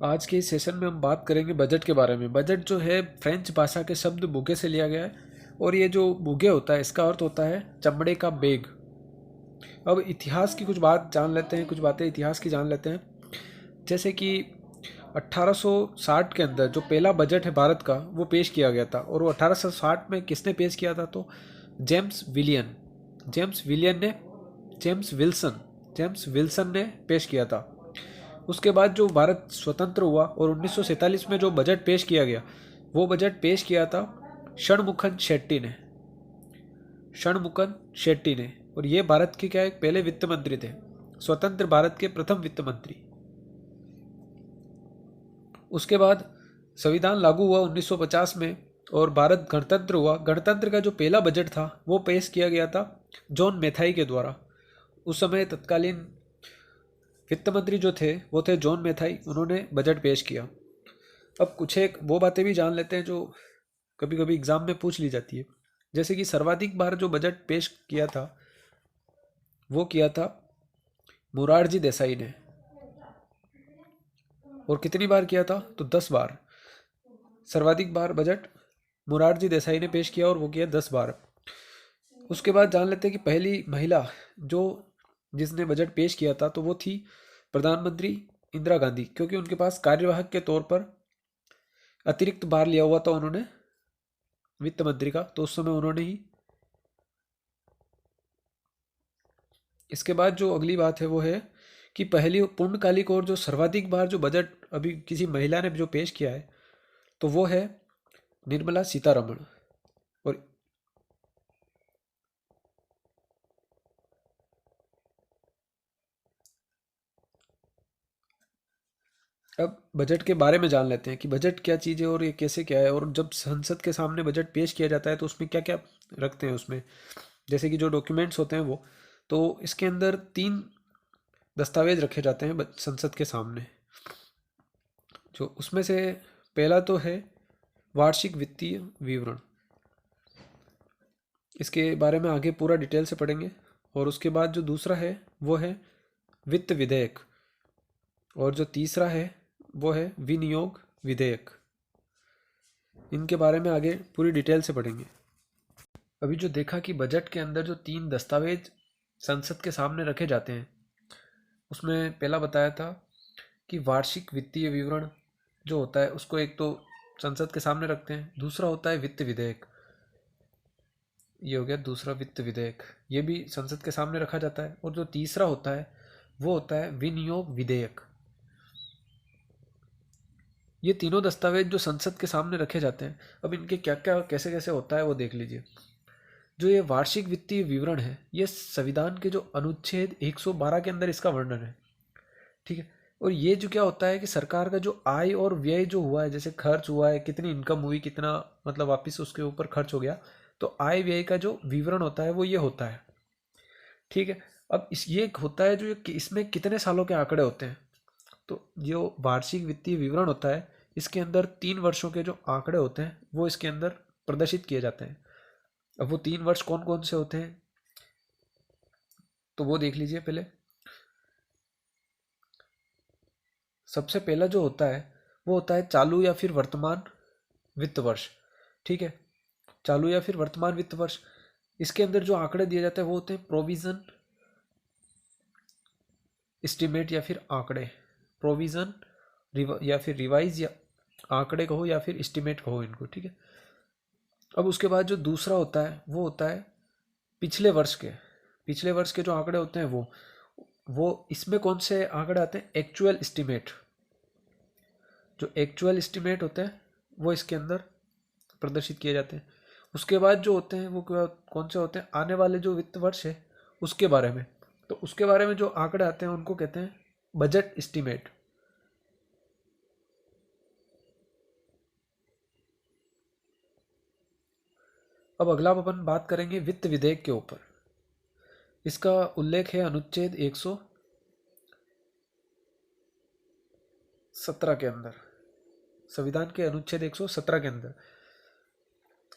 आज के इस सेशन में हम बात करेंगे बजट के बारे में। बजट जो है फ्रेंच भाषा के शब्द बुगे से लिया गया है और ये जो बुगे होता है इसका अर्थ होता है चमड़े का बैग। अब इतिहास की कुछ बात जान लेते हैं, कुछ बातें इतिहास की जान लेते हैं। जैसे कि 1860 के अंदर जो पहला बजट है भारत का वो पेश किया गया था और वो 1860 में किसने पेश किया था तो जेम्स विलियन जेम्स विलियन ने जेम्स विल्सन ने पेश किया था। उसके बाद जो भारत स्वतंत्र हुआ और 1947 में जो बजट पेश किया गया वो बजट पेश किया था षणमुखन शेट्टी ने और ये भारत के क्या एक पहले वित्त मंत्री थे, स्वतंत्र भारत के प्रथम वित्त मंत्री। उसके बाद संविधान लागू हुआ 1950 में और भारत गणतंत्र हुआ। गणतंत्र का जो पहला बजट था वो पेश किया गया था जॉन मेथाई के द्वारा। उस समय तत्कालीन वित्त मंत्री जो थे वो थे जॉन मेथाई, उन्होंने बजट पेश किया। अब कुछ एक वो बातें भी जान लेते हैं जो कभी कभी एग्जाम में पूछ ली जाती है। जैसे कि सर्वाधिक बार जो बजट पेश किया था वो किया था मोरारजी देसाई ने। और कितनी बार किया था तो 10 बार। सर्वाधिक बार बजट मोरारजी देसाई ने पेश किया और वो किया 10 बार। उसके बाद जान लेते हैं कि पहली महिला जो जिसने बजट पेश किया था तो वो थी प्रधानमंत्री इंदिरा गांधी, क्योंकि उनके पास कार्यवाहक के तौर पर अतिरिक्त भार लिया हुआ था उन्होंने वित्त मंत्री का, तो उस समय उन्होंने ही। इसके बाद जो अगली बात है वो है कि पहली पूर्णकालिक और जो सर्वाधिक बार जो बजट अभी किसी महिला ने जो पेश किया है तो वो है निर्मला सीतारमण। और अब बजट के बारे में जान लेते हैं कि बजट क्या चीज़ है और ये कैसे क्या है, और जब संसद के सामने बजट पेश किया जाता है तो उसमें क्या क्या रखते हैं उसमें, जैसे कि जो डॉक्यूमेंट्स होते हैं वो, तो इसके अंदर 3 दस्तावेज रखे जाते हैं संसद के सामने। जो उसमें से पहला तो है वार्षिक वित्तीय विवरण, इसके बारे में आगे पूरा डिटेल से पढ़ेंगे। और उसके बाद जो दूसरा है वो है वित्त विधेयक, और जो तीसरा है वो है विनियोग विधेयक। इनके बारे में आगे पूरी डिटेल से पढ़ेंगे। अभी जो देखा कि बजट के अंदर जो 3 दस्तावेज संसद के सामने रखे जाते हैं उसमें पहला बताया था कि वार्षिक वित्तीय विवरण जो होता है उसको एक तो संसद के सामने रखते हैं, दूसरा होता है वित्त विधेयक। ये हो गया दूसरा वित्त विधेयक, ये भी संसद के सामने रखा जाता है। और जो तीसरा होता है वो होता है विनियोग विधेयक। ये तीनों दस्तावेज जो संसद के सामने रखे जाते हैं, अब इनके क्या क्या कैसे कैसे होता है वो देख लीजिए। जो ये वार्षिक वित्तीय विवरण है ये संविधान के जो अनुच्छेद 112 के अंदर इसका वर्णन है, ठीक है। और ये जो क्या होता है कि सरकार का जो आय और व्यय जो हुआ है, जैसे खर्च हुआ है, कितनी इनकम हुई, कितना मतलब वापस उसके ऊपर खर्च हो गया, तो आय व्यय का जो विवरण होता है वो ये होता है, ठीक है। अब इस ये होता है जो इसमें कितने सालों के आंकड़े होते हैं, तो जो वार्षिक वित्तीय विवरण होता है इसके अंदर 3 वर्षों के जो आंकड़े होते हैं वो इसके अंदर प्रदर्शित किए जाते हैं। अब वो 3 वर्ष कौन कौन से होते हैं तो वो देख लीजिए पहले। सबसे पहला जो होता है वो होता है चालू या फिर वर्तमान वित्त वर्ष, ठीक है। चालू या फिर वर्तमान वित्त वर्ष, इसके अंदर जो आंकड़े दिए जाते हैं वो होते हैं प्रोविजन एस्टिमेट या फिर आंकड़े, प्रोविजन या फिर रिवाइज, या आंकड़े कहो या फिर एस्टिमेट कहो इनको, ठीक है। अब उसके बाद जो दूसरा होता है वो होता है पिछले वर्ष के जो आंकड़े होते हैं वो इसमें कौन से आंकड़े आते हैं, एक्चुअल एस्टिमेट। जो एक्चुअल एस्टिमेट होते हैं वो इसके अंदर प्रदर्शित किए जाते हैं। उसके बाद जो होते हैं वो कौन से होते हैं, आने वाले जो वित्त वर्ष है उसके बारे में, तो उसके बारे में जो आंकड़े आते हैं उनको कहते हैं बजट एस्टिमेट। अब अगला अपन बात करेंगे वित्त विधेयक के ऊपर। इसका उल्लेख है अनुच्छेद 117 के अंदर, संविधान के अनुच्छेद 117 के अंदर।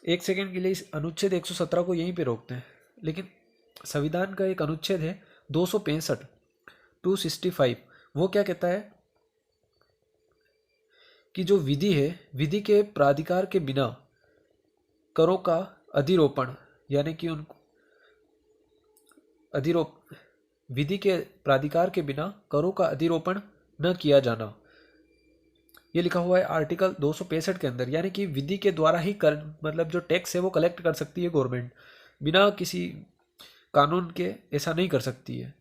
एक सेकंड के लिए इस अनुच्छेद 117 को यहीं पे रोकते हैं, लेकिन संविधान का एक अनुच्छेद है 265 265, वो क्या कहता है कि जो विधि है, विधि के प्राधिकार के बिना करों का अधिरोपण, यानी कि उन अधिरोप विधि के प्राधिकार के बिना करों का अधिरोपण न किया जाना, ये लिखा हुआ है आर्टिकल 265 के अंदर। यानी कि विधि के द्वारा ही कर, मतलब जो टैक्स है वो कलेक्ट कर सकती है गवर्नमेंट, बिना किसी कानून के ऐसा नहीं कर सकती है।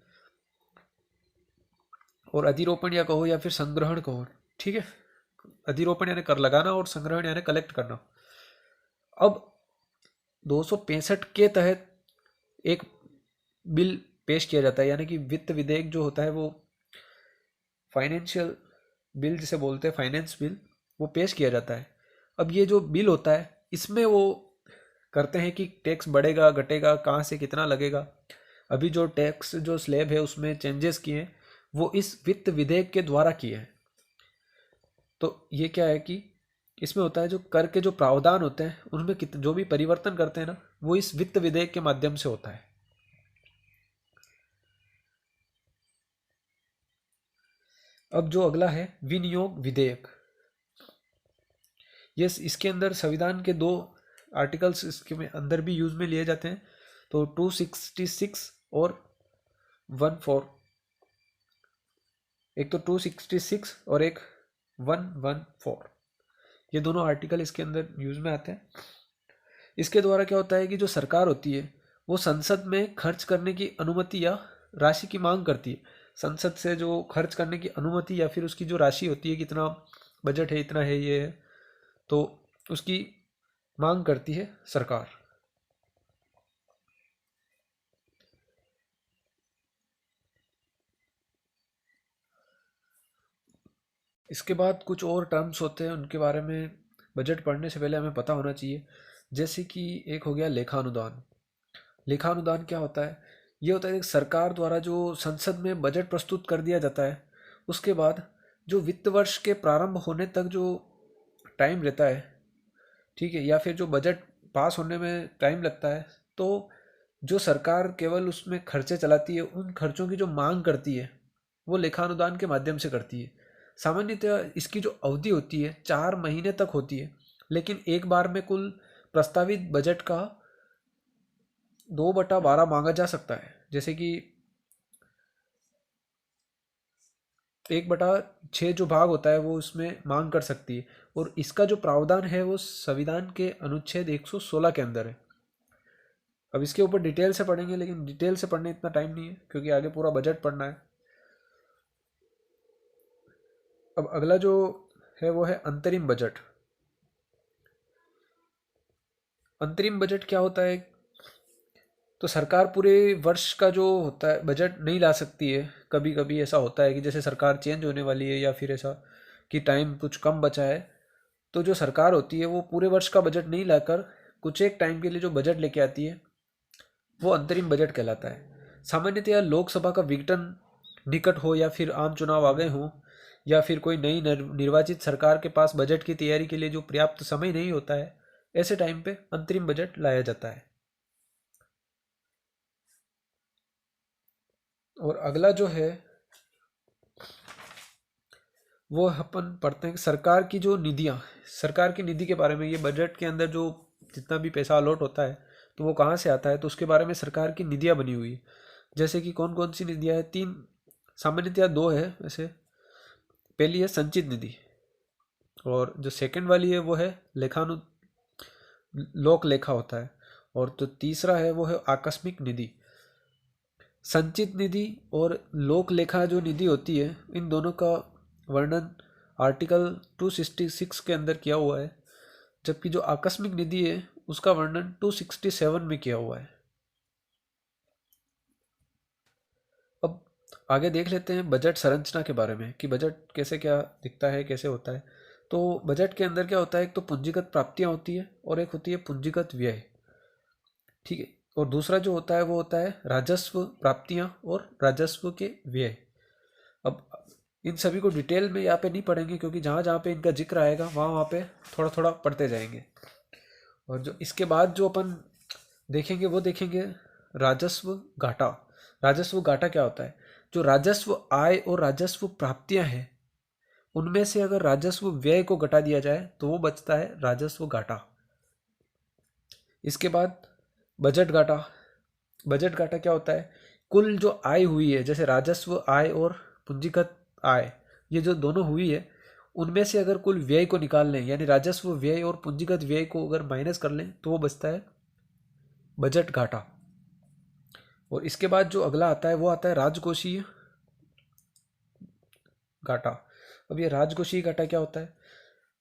और अधिरोपण या कहो या फिर संग्रहण कहो, ठीक है, अधिरोपण यानी कर लगाना और संग्रहण यानी कलेक्ट करना। अब 265 के तहत एक बिल पेश किया जाता है, यानी कि वित्त विधेयक जो होता है वो फाइनेंशियल बिल जिसे बोलते हैं, फाइनेंस बिल, वो पेश किया जाता है। अब ये जो बिल होता है इसमें वो करते हैं कि टैक्स बढ़ेगा घटेगा, कहाँ से कितना लगेगा। अभी जो टैक्स जो स्लैब है उसमें चेंजेस किए हैं वो इस वित्त विधेयक के द्वारा किए हैं। तो ये क्या है कि इसमें होता है जो कर के जो प्रावधान होते हैं उनमें जो भी परिवर्तन करते हैं ना, वो इस वित्त विधेयक के माध्यम से होता है। अब जो अगला है विनियोग विधेयक, ये इसके अंदर संविधान के 2 आर्टिकल्स इसके में अंदर भी यूज में लिए जाते हैं। तो 266 और 14, एक तो 266 और एक 114, ये दोनों आर्टिकल इसके अंदर यूज में आते हैं। इसके द्वारा क्या होता है कि जो सरकार होती है वो संसद में खर्च करने की अनुमति या राशि की मांग करती है। संसद से जो खर्च करने की अनुमति या फिर उसकी जो राशि होती है, कितना बजट है, इतना है, ये है, तो उसकी मांग करती है सरकार। इसके बाद कुछ और टर्म्स होते हैं, उनके बारे में बजट पढ़ने से पहले हमें पता होना चाहिए। जैसे कि एक हो गया लेखानुदान। लेखानुदान क्या होता है? ये होता है कि सरकार द्वारा जो संसद में बजट प्रस्तुत कर दिया जाता है, उसके बाद जो वित्त वर्ष के प्रारंभ होने तक जो टाइम रहता है, ठीक है, या फिर जो बजट पास होने में टाइम लगता है, तो जो सरकार केवल उसमें खर्चे चलाती है, उन खर्चों की जो मांग करती है वो लेखानुदान के माध्यम से करती है। सामान्यतः इसकी जो अवधि होती है 4 महीने तक होती है, लेकिन एक बार में कुल प्रस्तावित बजट का 2/12 मांगा जा सकता है। जैसे कि 1/6 जो भाग होता है वो उसमें मांग कर सकती है। और इसका जो प्रावधान है वो संविधान के अनुच्छेद 116 के अंदर है। अब इसके ऊपर डिटेल से पढ़ेंगे, लेकिन डिटेल से पढ़ने इतना टाइम नहीं है क्योंकि आगे पूरा बजट पढ़ना है। अब अगला जो है वो है अंतरिम बजट। अंतरिम बजट क्या होता है? तो सरकार पूरे वर्ष का जो होता है बजट नहीं ला सकती है। कभी कभी ऐसा होता है कि जैसे सरकार चेंज होने वाली है या फिर ऐसा कि टाइम कुछ कम बचा है, तो जो सरकार होती है वो पूरे वर्ष का बजट नहीं लाकर कुछ एक टाइम के लिए जो बजट लेके आती है वो अंतरिम बजट कहलाता है। सामान्यतः लोकसभा का विघटन निकट हो या फिर आम चुनाव आ गए हों या फिर कोई नई निर्वाचित सरकार के पास बजट की तैयारी के लिए जो पर्याप्त समय नहीं होता है, ऐसे टाइम पे अंतरिम बजट लाया जाता है। और अगला जो है वो अपन पढ़ते हैं कि सरकार की जो निधियाँ, सरकार की निधि के बारे में, ये बजट के अंदर जो जितना भी पैसा अलॉट होता है तो वो कहाँ से आता है, तो उसके बारे में सरकार की निधियाँ बनी हुई है। जैसे कि कौन कौन सी निधियाँ हैं? 3, सामान्यतया 2 है वैसे। पहली है संचित निधि, और जो सेकंड वाली है वो है लेखानु लोक लेखा होता है, और जो तीसरा है वो है आकस्मिक निधि। संचित निधि और लोक लेखा जो निधि होती है, इन दोनों का वर्णन आर्टिकल 266 के अंदर किया हुआ है, जबकि जो आकस्मिक निधि है उसका वर्णन 267 में किया हुआ है। अब आगे देख लेते हैं बजट संरचना के बारे में कि बजट कैसे क्या दिखता है, कैसे होता है। तो बजट के अंदर क्या होता है? एक तो पूंजीगत प्राप्तियां होती है और एक होती है पूंजीगत व्यय, ठीक है। और दूसरा जो होता है वो होता है राजस्व प्राप्तियां और राजस्व के व्यय। अब इन सभी को डिटेल में यहाँ पे नहीं पढ़ेंगे क्योंकि जहाँ जहाँ पे इनका जिक्र आएगा वहाँ वहाँ पे थोड़ा थोड़ा पढ़ते जाएंगे। और जो इसके बाद जो अपन देखेंगे वो देखेंगे राजस्व घाटा। राजस्व घाटा क्या होता है? जो राजस्व आय और राजस्व प्राप्तियां हैं उनमें से अगर राजस्व व्यय को घटा दिया जाए तो वो बचता है राजस्व घाटा। इसके बाद बजट घाटा। बजट घाटा क्या होता है? कुल जो आय हुई है, जैसे राजस्व आय और पूंजीगत आय, ये जो दोनों हुई है, उनमें से अगर कुल व्यय को निकाल लें, यानी राजस्व व्यय और पूंजीगत व्यय को अगर माइनस कर लें, तो वो बचता है बजट घाटा। और इसके बाद जो अगला आता है वो आता है राजकोषीय घाटा। अब ये राजकोषीय घाटा क्या होता है?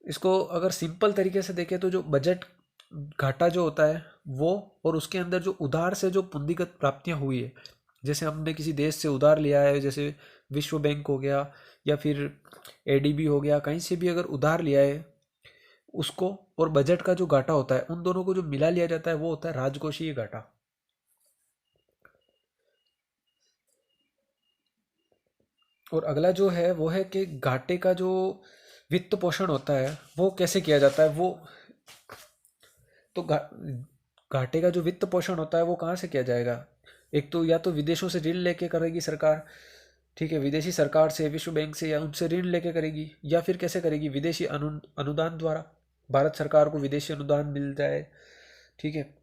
इसको अगर सिंपल तरीके से देखें तो जो बजट घाटा जो होता है वो, और उसके अंदर जो उधार से जो पूंजीगत प्राप्तियां हुई है, जैसे हमने किसी देश से उधार लिया है, जैसे विश्व बैंक हो गया या फिर एडीबी हो गया, कहीं से भी अगर उधार लिया है उसको, और बजट का जो घाटा होता है, उन दोनों को जो मिला लिया जाता है वो होता है राजकोषीय घाटा। और अगला जो है वो है कि घाटे का जो वित्त पोषण होता है वो कैसे किया जाता है। वो तो घाटे का जो वित्त पोषण होता है वो कहाँ से किया जाएगा? एक तो या तो विदेशों से ऋण लेके करेगी सरकार, ठीक है, विदेशी सरकार से, विश्व बैंक से, या उनसे ऋण लेके करेगी, या फिर कैसे करेगी? विदेशी अनुदान द्वारा। भारत सरकार को विदेशी अनुदान मिल जाए, ठीक है।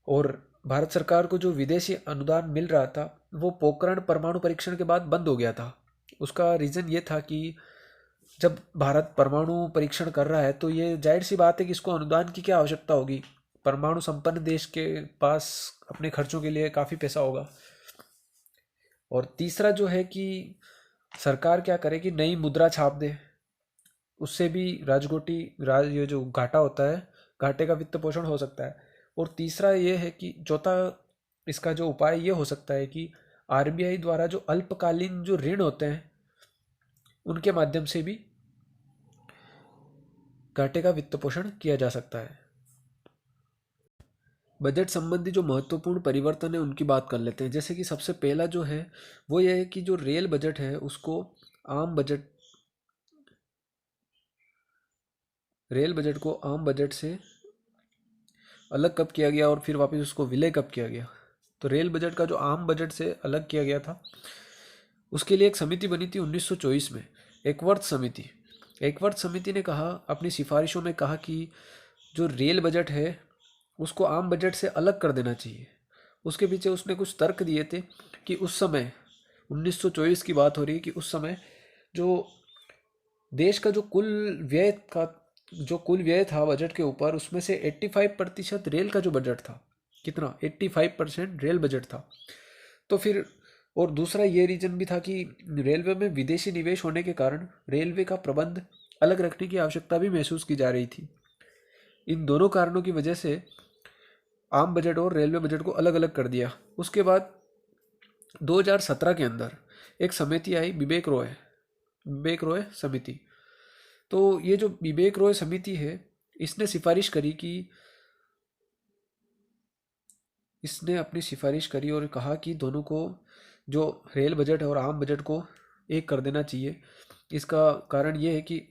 और भारत सरकार को जो विदेशी अनुदान मिल रहा था वो पोखरण परमाणु परीक्षण के बाद बंद हो गया था। उसका रीज़न ये था कि जब भारत परमाणु परीक्षण कर रहा है तो ये जाहिर सी बात है कि इसको अनुदान की क्या आवश्यकता होगी। परमाणु संपन्न देश के पास अपने खर्चों के लिए काफ़ी पैसा होगा। और तीसरा जो है कि सरकार क्या करे कि नई मुद्रा छाप दे, उससे भी ये जो घाटा होता है, घाटे का वित्त पोषण हो सकता है। और तीसरा ये है कि चौथा इसका जो उपाय ये हो सकता है कि आरबीआई द्वारा जो अल्पकालीन जो ऋण होते हैं उनके माध्यम से भी घाटे का वित्त पोषण किया जा सकता है। बजट संबंधी जो महत्वपूर्ण परिवर्तन है उनकी बात कर लेते हैं। जैसे कि सबसे पहला जो है वो ये है कि जो रेल बजट है उसको आम बजट रेल बजट को आम बजट से अलग कब किया गया और फिर वापस उसको विलय कब किया गया? तो रेल बजट का जो आम बजट से अलग किया गया था उसके लिए एक समिति बनी थी 1924 में, एकवर्थ समिति। एकवर्थ समिति ने कहा, अपनी सिफारिशों में कहा कि जो रेल बजट है उसको आम बजट से अलग कर देना चाहिए। उसके पीछे उसने कुछ तर्क दिए थे कि उस समय 1924 की बात हो रही है कि उस समय जो देश का जो कुल व्यय था बजट के ऊपर, उसमें से 85% रेल का जो बजट था, कितना? 85% रेल बजट था। तो फिर और दूसरा ये रीजन भी था कि रेलवे में विदेशी निवेश होने के कारण रेलवे का प्रबंध अलग रखने की आवश्यकता भी महसूस की जा रही थी। इन दोनों कारणों की वजह से आम बजट और रेलवे बजट को अलग अलग कर दिया। उसके बाद 2017 के अंदर एक समिति आई, विवेक रॉय समिति। तो ये जो विवेक रॉय समिति है इसने सिफारिश करी कि इसने अपनी सिफारिश करी और कहा कि दोनों को, जो रेल बजट है और आम बजट को एक कर देना चाहिए। इसका कारण ये है कि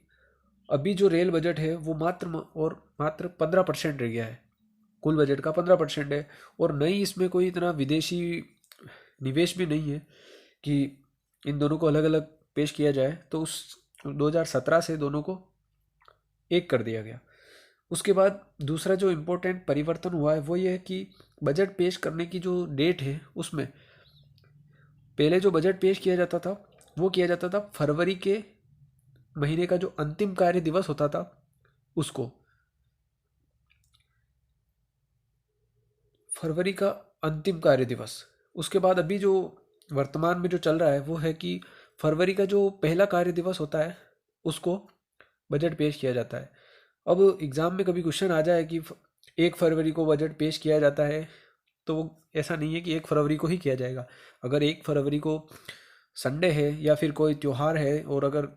अभी जो रेल बजट है वो मात्र 15% रह गया है, कुल बजट का 15% है। और नई इसमें कोई इतना विदेशी निवेश भी नहीं है कि इन दोनों को अलग अलग पेश किया जाए। तो उस 2017 से दोनों को एक कर दिया गया। उसके बाद दूसरा जो इम्पोर्टेंट परिवर्तन हुआ है वो ये है कि बजट पेश करने की जो डेट है उसमें, पहले जो बजट पेश किया जाता था वो किया जाता था फरवरी के महीने का जो अंतिम कार्य दिवस होता था उसको, फरवरी का अंतिम कार्य दिवस। उसके बाद अभी जो वर्तमान में जो चल रहा है वो है कि फरवरी का जो पहला कार्य दिवस होता है उसको बजट पेश किया जाता है। अब एग्ज़ाम में कभी क्वेश्चन आ जाए कि 1 फरवरी को बजट पेश किया जाता है, तो ऐसा नहीं है कि 1 फरवरी को ही किया जाएगा। अगर 1 फरवरी को संडे है या फिर कोई त्यौहार है और अगर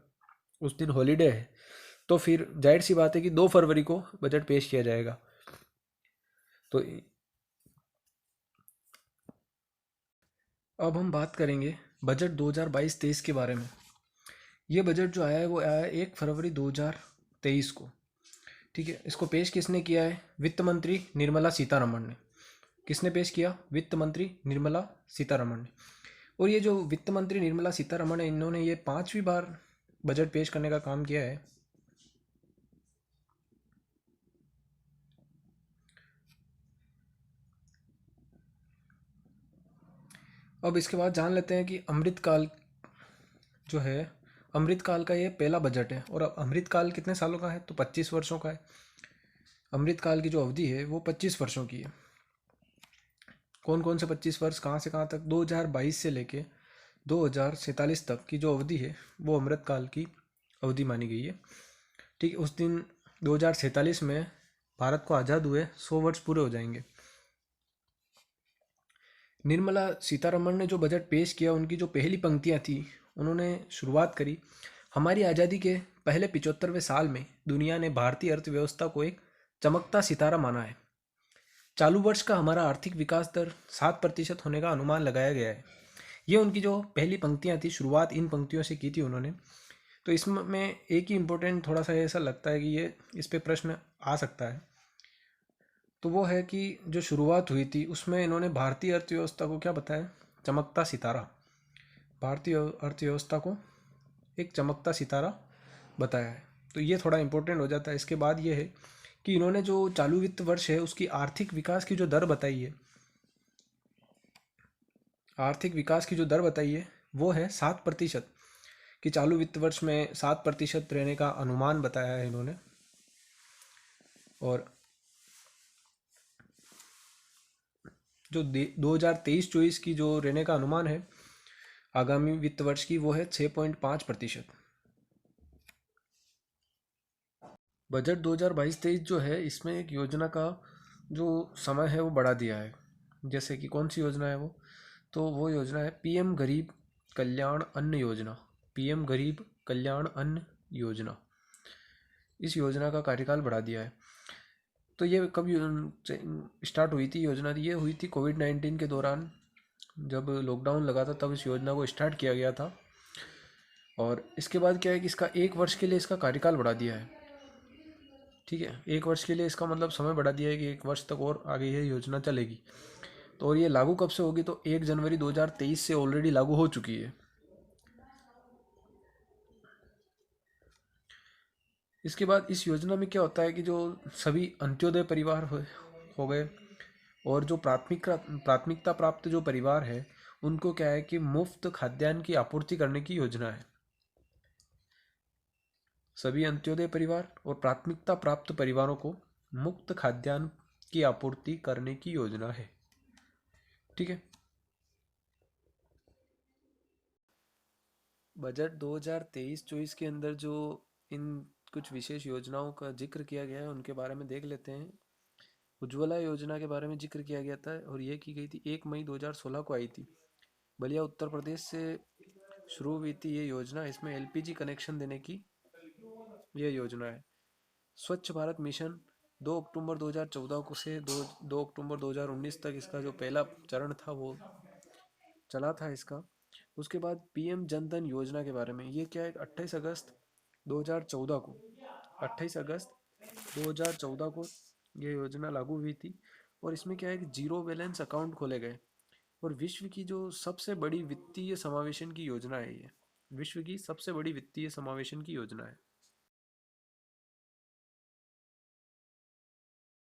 उस दिन हॉलीडे है तो फिर जाहिर सी बात है कि 2 फरवरी को बजट पेश किया जाएगा। तो अब हम बात करेंगे बजट 2022-23 के बारे में। ये बजट जो आया है वो आया है 1 फरवरी 2023 को, ठीक है। इसको पेश किसने किया है? वित्त मंत्री निर्मला सीतारमण ने। किसने पेश किया? वित्त मंत्री निर्मला सीतारमण ने। और ये जो वित्त मंत्री निर्मला सीतारमण है, इन्होंने ये 5वीं बार बजट पेश करने का काम किया है। अब इसके बाद जान लेते हैं कि अमृतकाल जो है, अमृतकाल का ये पहला बजट है। और अब अमृतकाल कितने सालों का है, तो 25 वर्षों का है। अमृतकाल की जो अवधि है वो 25 वर्षों की है। कौन कौन से 25 वर्ष, कहाँ से कहाँ तक, 2022 से लेके 2047 तक की जो अवधि है वो अमृतकाल की अवधि मानी गई है। ठीक है, उस दिन 2047 में भारत को आज़ाद हुए 100 वर्ष पूरे हो जाएंगे। निर्मला सीतारमण ने जो बजट पेश किया, उनकी जो पहली पंक्तियां थी, उन्होंने शुरुआत करी, हमारी आज़ादी के पहले 75वें साल में दुनिया ने भारतीय अर्थव्यवस्था को एक चमकता सितारा माना है। चालू वर्ष का हमारा आर्थिक विकास दर 7% होने का अनुमान लगाया गया है। ये उनकी जो पहली पंक्तियां थी, शुरुआत इन पंक्तियों से की थी उन्होंने। तो इसमें एक ही इम्पोर्टेंट थोड़ा सा ऐसा लगता है कि ये इस पे प्रश्न आ सकता है, तो वो है कि जो शुरुआत हुई थी उसमें इन्होंने भारतीय अर्थव्यवस्था को क्या बताया, चमकता सितारा। भारतीय अर्थव्यवस्था को एक चमकता सितारा बताया है। तो ये थोड़ा इम्पोर्टेंट हो जाता है। इसके बाद ये है कि इन्होंने जो चालू वित्त वर्ष है उसकी आर्थिक विकास की जो दर बताई है, आर्थिक विकास की जो दर बताई है वो है 7%। कि चालू वित्त वर्ष में 7% रहने का अनुमान बताया है इन्होंने। और जो 2023-24 की जो रहने का अनुमान है आगामी वित्त वर्ष की, वो है 6.5%। बजट 2022-23 जो है, इसमें एक योजना का जो समय है वो बढ़ा दिया है। जैसे कि कौन सी योजना है वो, तो वो योजना है पीएम गरीब कल्याण अन्न योजना। पीएम गरीब कल्याण अन्न योजना, इस योजना का कार्यकाल बढ़ा दिया है। तो ये कब स्टार्ट हुई थी योजना, ये हुई थी कोविड-19 के दौरान, जब लॉकडाउन लगा था तब इस योजना को स्टार्ट किया गया था। और इसके बाद क्या है कि इसका 1 वर्ष के लिए इसका कार्यकाल बढ़ा दिया है। ठीक है, 1 वर्ष के लिए इसका मतलब समय बढ़ा दिया है कि 1 वर्ष तक और आगे ये योजना चलेगी। तो और ये लागू कब से होगी, तो 1 जनवरी 2023 से ऑलरेडी लागू हो चुकी है। इसके बाद इस योजना में क्या होता है कि जो सभी अंत्योदय परिवार हो गए, और जो प्राथमिकता प्राप्त जो परिवार है, उनको क्या है कि मुफ्त खाद्यान्न की आपूर्ति करने की योजना है। सभी अंत्योदय परिवार और प्राथमिकता प्राप्त परिवारों को मुफ्त खाद्यान्न की आपूर्ति करने की योजना है। ठीक है। बजट 2023-24 के अंदर जो इन कुछ विशेष योजनाओं का जिक्र किया गया है उनके बारे में देख लेते हैं। उज्ज्वला योजना के बारे में जिक्र किया गया था, और ये की गई थी 1 मई 2016 को आई थी। बलिया उत्तर प्रदेश से शुरू हुई थी ये योजना। इसमें एलपीजी कनेक्शन देने की ये योजना है। स्वच्छ भारत मिशन 2 अक्टूबर 2014 को से 2 अक्टूबर 2019 तक इसका जो पहला चरण था वो चला था इसका। उसके बाद पीएम जनधन योजना के बारे में, ये क्या है, 28 अगस्त 2014 को 28 अगस्त 2014 को ये योजना लागू हुई थी। और इसमें क्या है कि जीरो बैलेंस अकाउंट खोले गए। और विश्व की जो सबसे बड़ी वित्तीय समावेशन की योजना है ये, विश्व की सबसे बड़ी वित्तीय समावेशन की योजना है।